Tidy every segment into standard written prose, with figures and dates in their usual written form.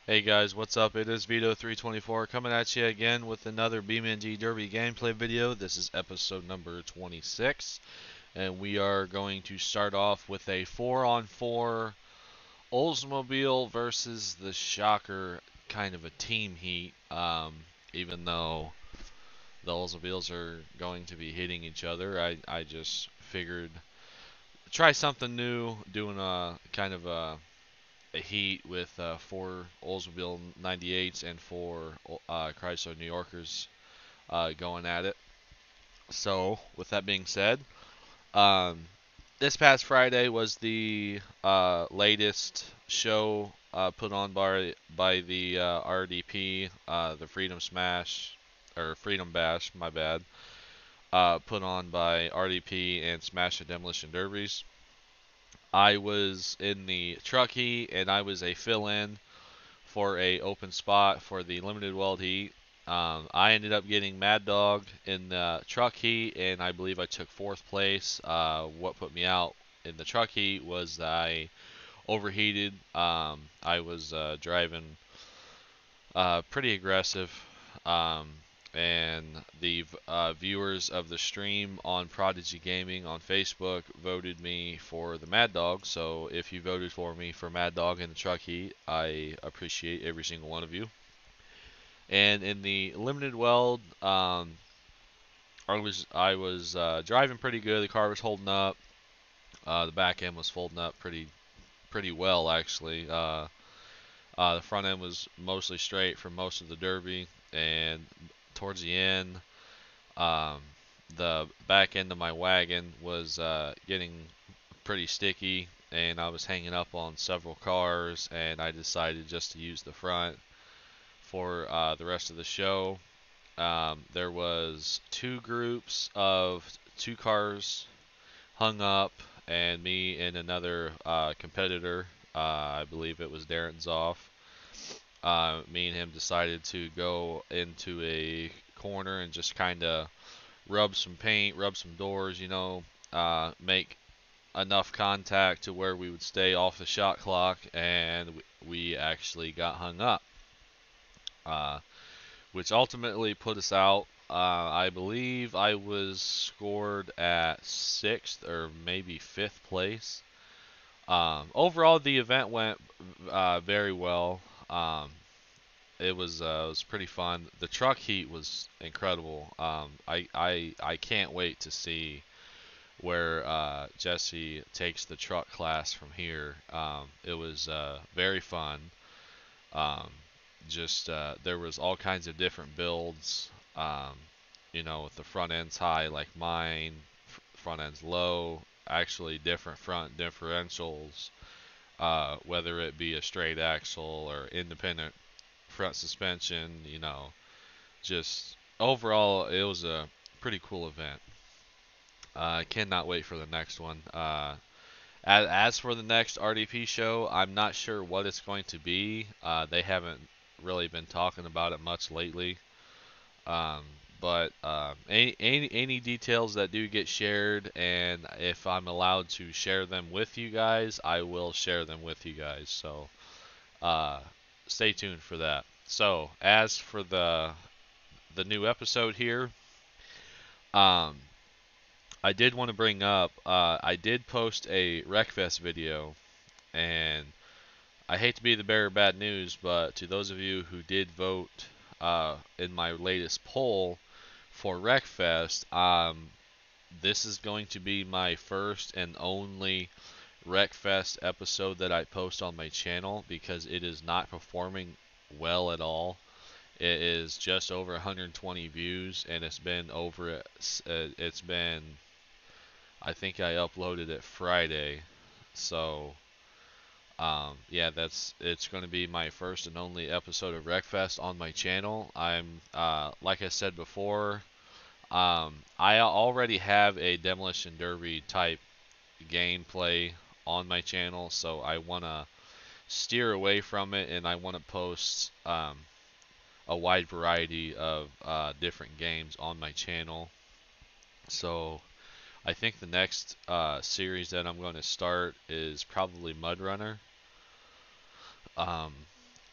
Hey guys, what's up? It is Vito324 coming at you again with another BeamNG Derby gameplay video. This is episode number 26, and we are going to start off with a 4-on-4 Oldsmobile versus the Shocker, kind of a team heat. Even though the Oldsmobiles are going to be hitting each other, I just figured try something new, doing a kind of a heat with four Oldsmobile 98s and four Chrysler New Yorkers going at it. So, with that being said, um, this past Friday was the latest show put on by the RDP, the Freedom Smash or Freedom Bash, my bad, put on by RDP and Smash the Demolition Derbies. I was in the truck heat and I was a fill-in for a open spot for the limited weld heat. I ended up getting Mad Dog in the truck heat, and I believe I took fourth place. What put me out in the truck heat was that I overheated. I was driving pretty aggressive, um, and the viewers of the stream on Prodigy Gaming on Facebook voted me for the Mad Dog. So if you voted for me for Mad Dog in the truck heat, I appreciate every single one of you. And in the limited weld, I was driving pretty good. The car was holding up. The back end was folding up pretty well actually. The front end was mostly straight for most of the derby, and towards the end, um, the back end of my wagon was getting pretty sticky, and I was hanging up on several cars, and I decided just to use the front for the rest of the show. There was two groups of two cars hung up, and me and another competitor, I believe it was Darren Zoff. Me and him decided to go into a corner and just kind of rub some paint, rub some doors, make enough contact to where we would stay off the shot clock, and we actually got hung up, uh, which ultimately put us out. I believe I was scored at sixth or maybe fifth place. Overall, the event went very well. It was pretty fun. The truck heat was incredible. I can't wait to see where Jesse takes the truck class from here. It was very fun. Um, just there was all kinds of different builds. Um, with the front ends high like mine, front ends low. Actually, different front differentials. Whether it be a straight axle or independent front suspension. Just overall, it was a pretty cool event. I cannot wait for the next one. As for the next RDP show, I'm not sure what it's going to be. They haven't really been talking about it much lately. Um, but any details that do get shared, and if I'm allowed to share them with you guys, I will share them with you guys. So uh, stay tuned for that. So as for the new episode here, um, I did want to bring up, I did post a Wreckfest video, and I hate to be the bearer of bad news, but to those of you who did vote in my latest poll for Wreckfest, this is going to be my first and only Wreckfest episode that I post on my channel because it is not performing well at all. It is just over 120 views, and it's been, I think I uploaded it Friday. So, yeah, it's going to be my first and only episode of Wreckfest on my channel. Like I said before, I already have a Demolition Derby type gameplay on my channel, so I want to steer away from it, and I want to post a wide variety of different games on my channel. So I think the next series that I'm going to start is probably Mud Runner. Um,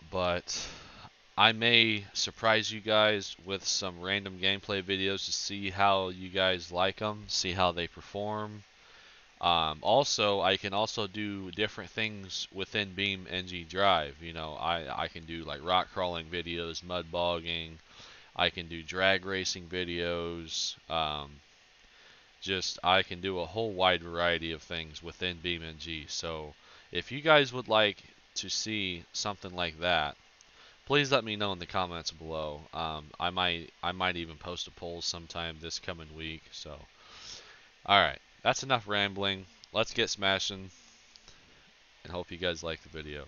but I may surprise you guys with some random gameplay videos to see how you guys like them, see how they perform. Also, I can also do different things within BeamNG Drive. You know, I can do like rock crawling videos, mud bogging. I can do drag racing videos. Just I can do a whole wide variety of things within BeamNG. So if you guys would like to see something like that, please let me know in the comments below. I might even post a poll sometime this coming week. So all right, that's enough rambling. Let's get smashing, and hope you guys like the video.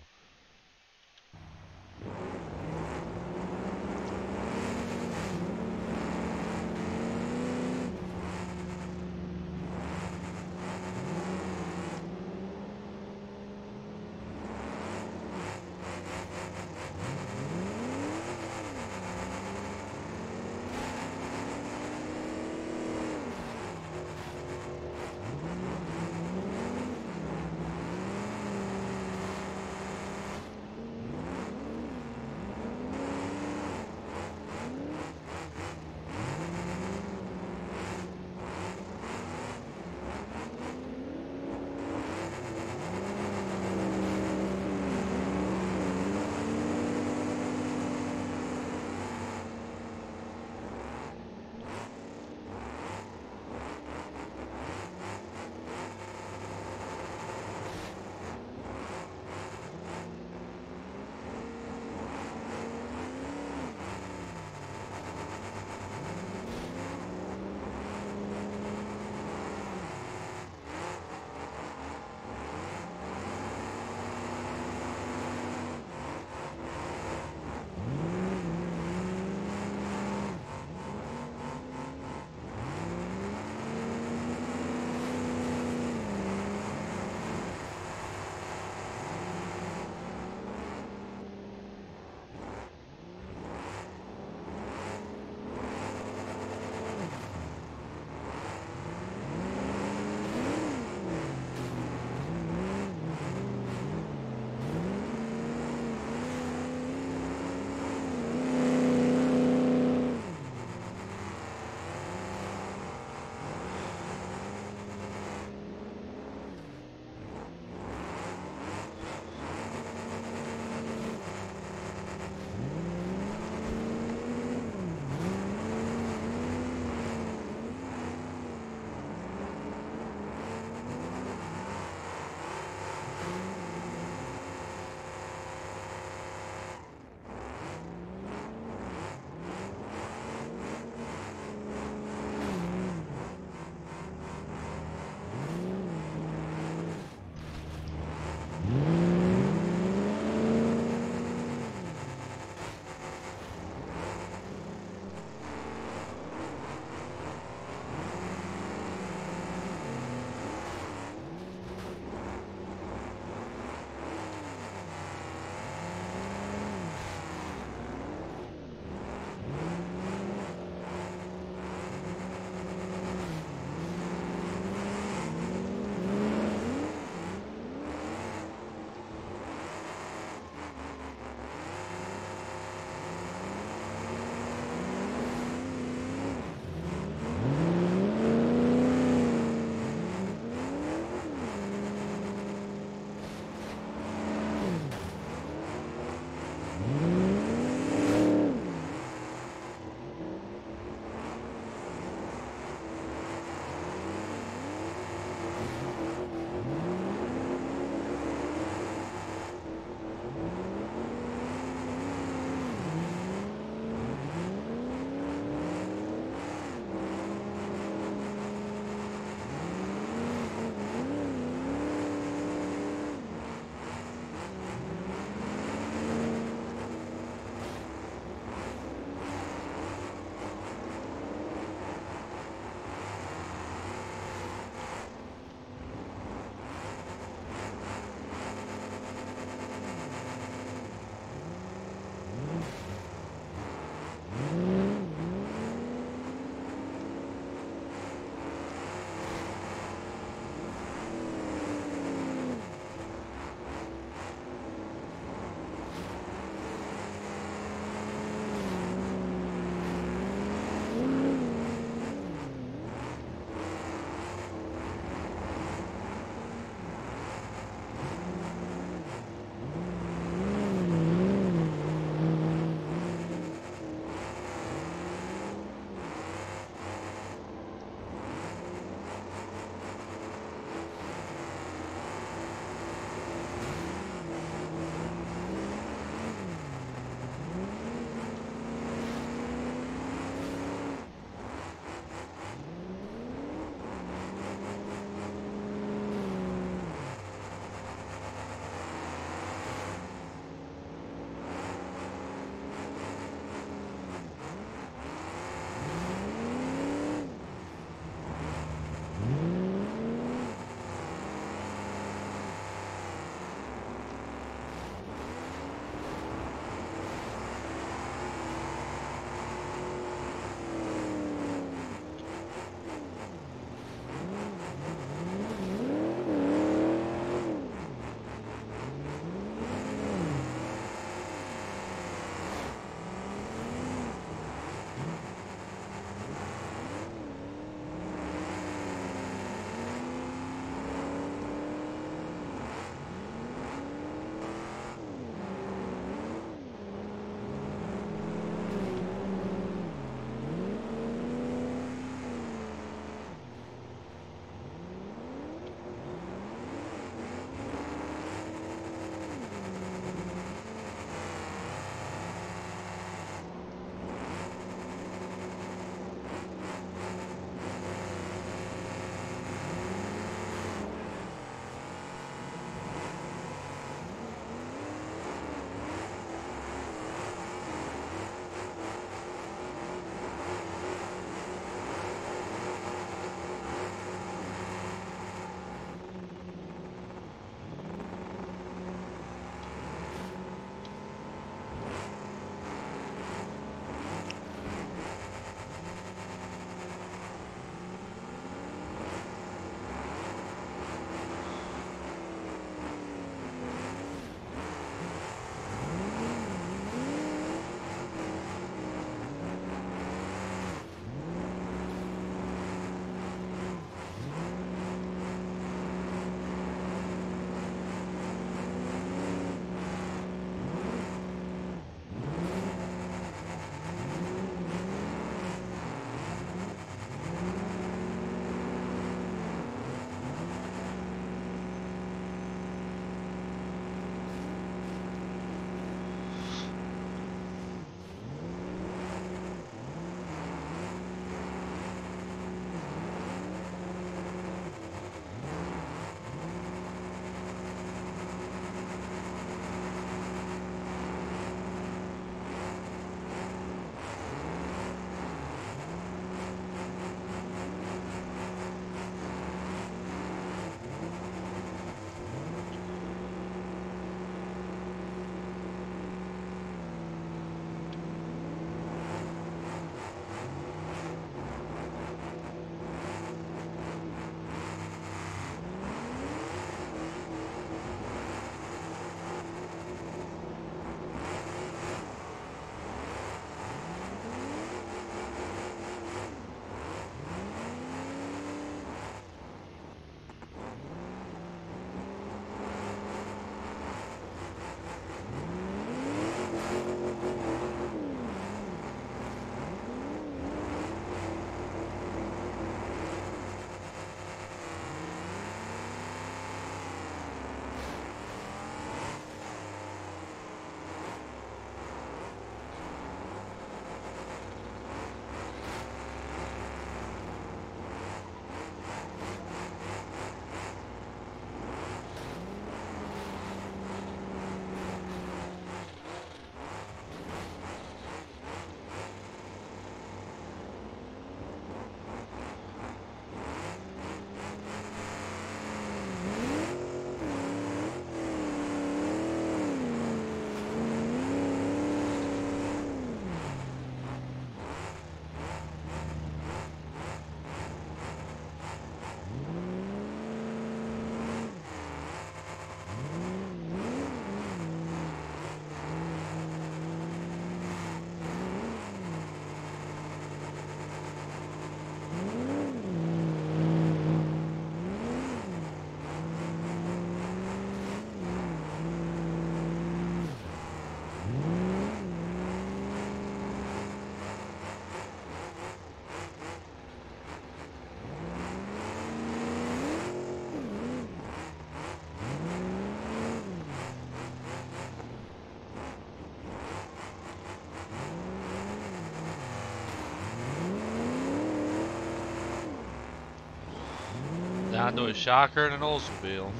Down to a shocker and an Oldsmobile.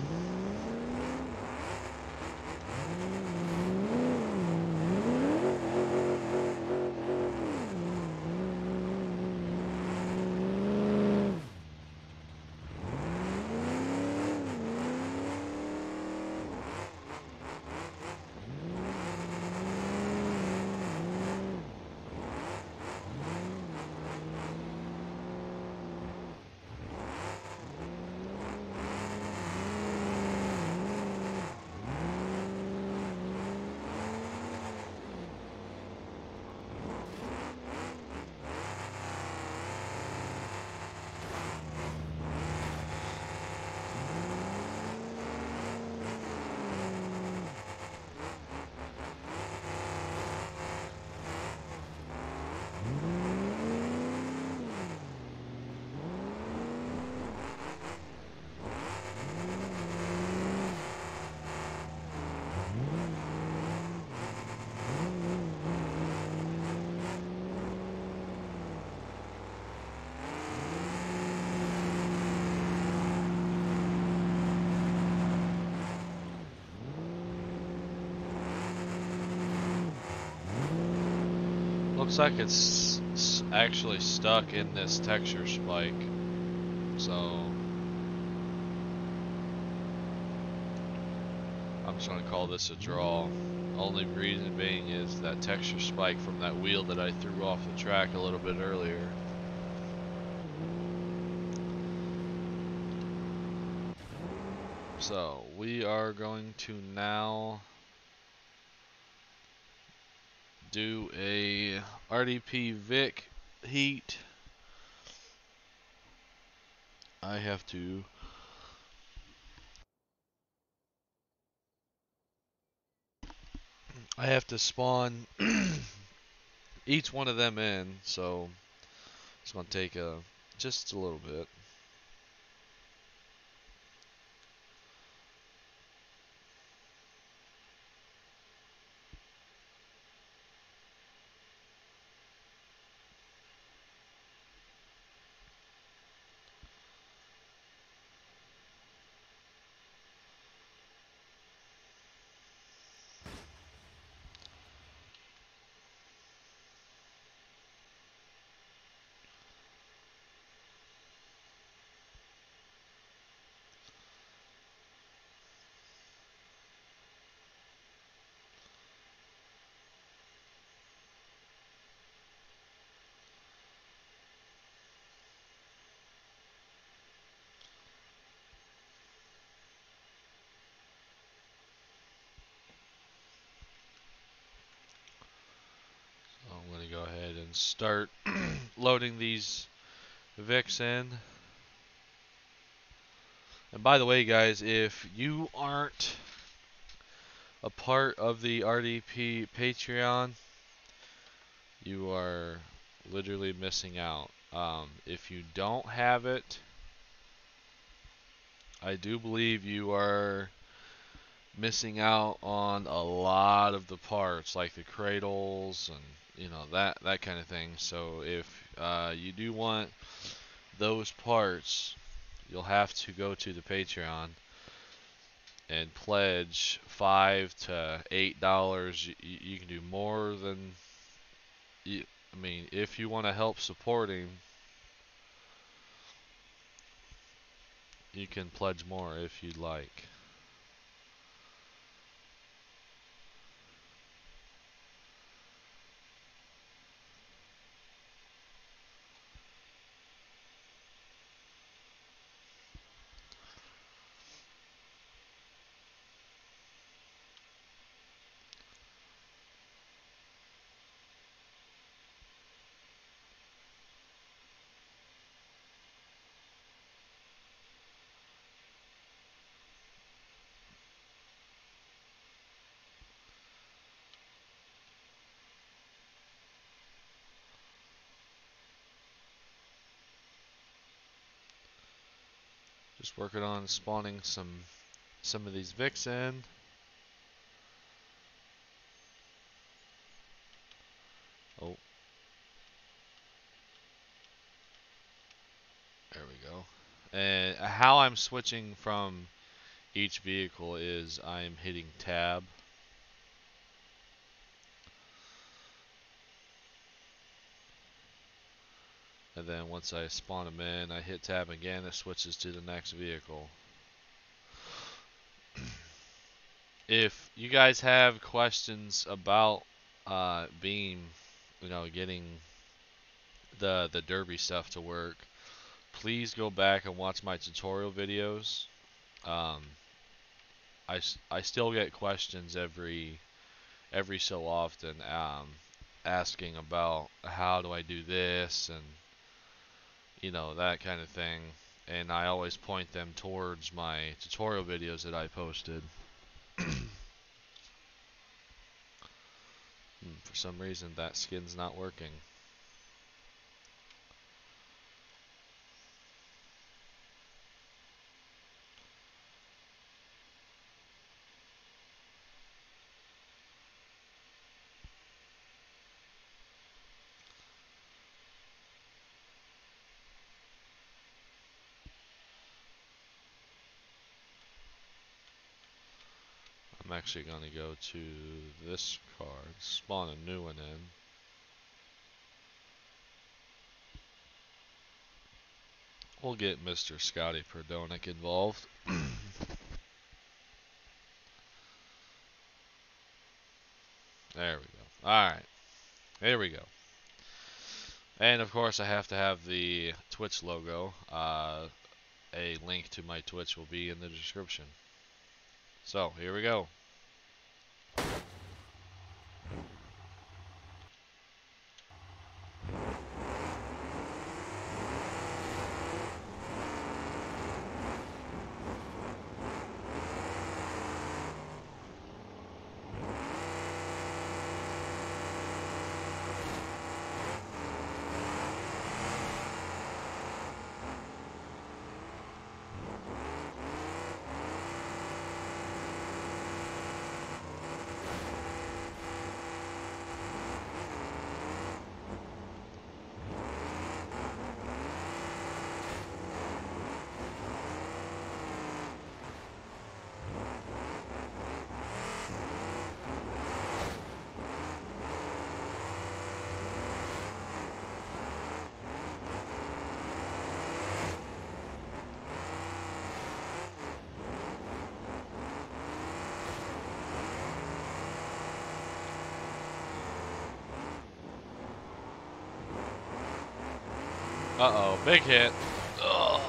Looks like it's actually stuck in this texture spike. So I'm just going to call this a draw. Only reason being is that texture spike from that wheel that I threw off the track a little bit earlier. So we are going to now do a RDP Vic heat. I have to spawn each one of them in, so it's going to take just a little bit. I'm going to go ahead and start loading these Vics in. And by the way, guys, if you aren't a part of the RDP Patreon, you are literally missing out. If you don't have it, I do believe you are missing out on a lot of the parts, like the cradles and that kind of thing. So if you do want those parts, you'll have to go to the Patreon and pledge $5 to $8. You can do more than I mean, if you want to help supporting, you can pledge more if you'd like. Just working on spawning some of these Vics in. Oh, there we go. And how I'm switching from each vehicle is I'm hitting tab. And then once I spawn them in, I hit tab again, it switches to the next vehicle. If you guys have questions about Beam, getting the derby stuff to work, please go back and watch my tutorial videos. Um, I still get questions every so often, asking about how do I do this and that kind of thing, and I always point them towards my tutorial videos that I posted. For some reason that skin's not working. I'm actually going to go to this card, spawn a new one in. We'll get Mr. Scotty Perdonic involved. There we go. Alright, there we go. And of course I have to have the Twitch logo. A link to my Twitch will be in the description. So, here we go. Uh-oh, big hit. Ugh.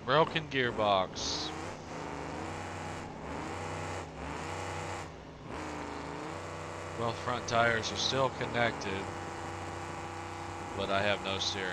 Broken gearbox. Both front tires are still connected, but I have no steering.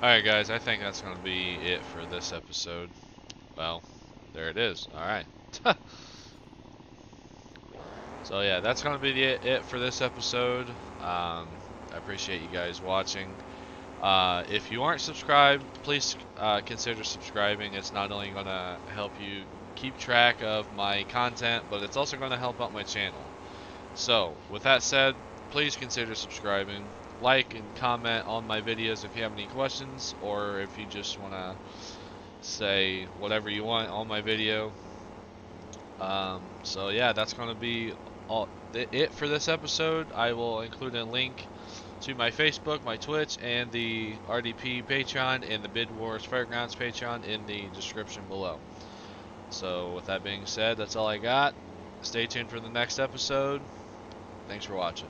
Alright guys, I think that's going to be it for this episode. Well, there it is. Alright. So yeah, that's going to be it for this episode. I appreciate you guys watching. If you aren't subscribed, please consider subscribing. It's not only going to help you keep track of my content, but it's also going to help out my channel. So, with that said, please consider subscribing. Like and comment on my videos if you have any questions, or if you just want to say whatever you want on my video. So yeah, that's going to be it for this episode. I will include a link to my Facebook, my Twitch, and the RDP Patreon and the Bid Wars Fairgrounds Patreon in the description below. So with that being said, that's all I got. Stay tuned for the next episode. Thanks for watching.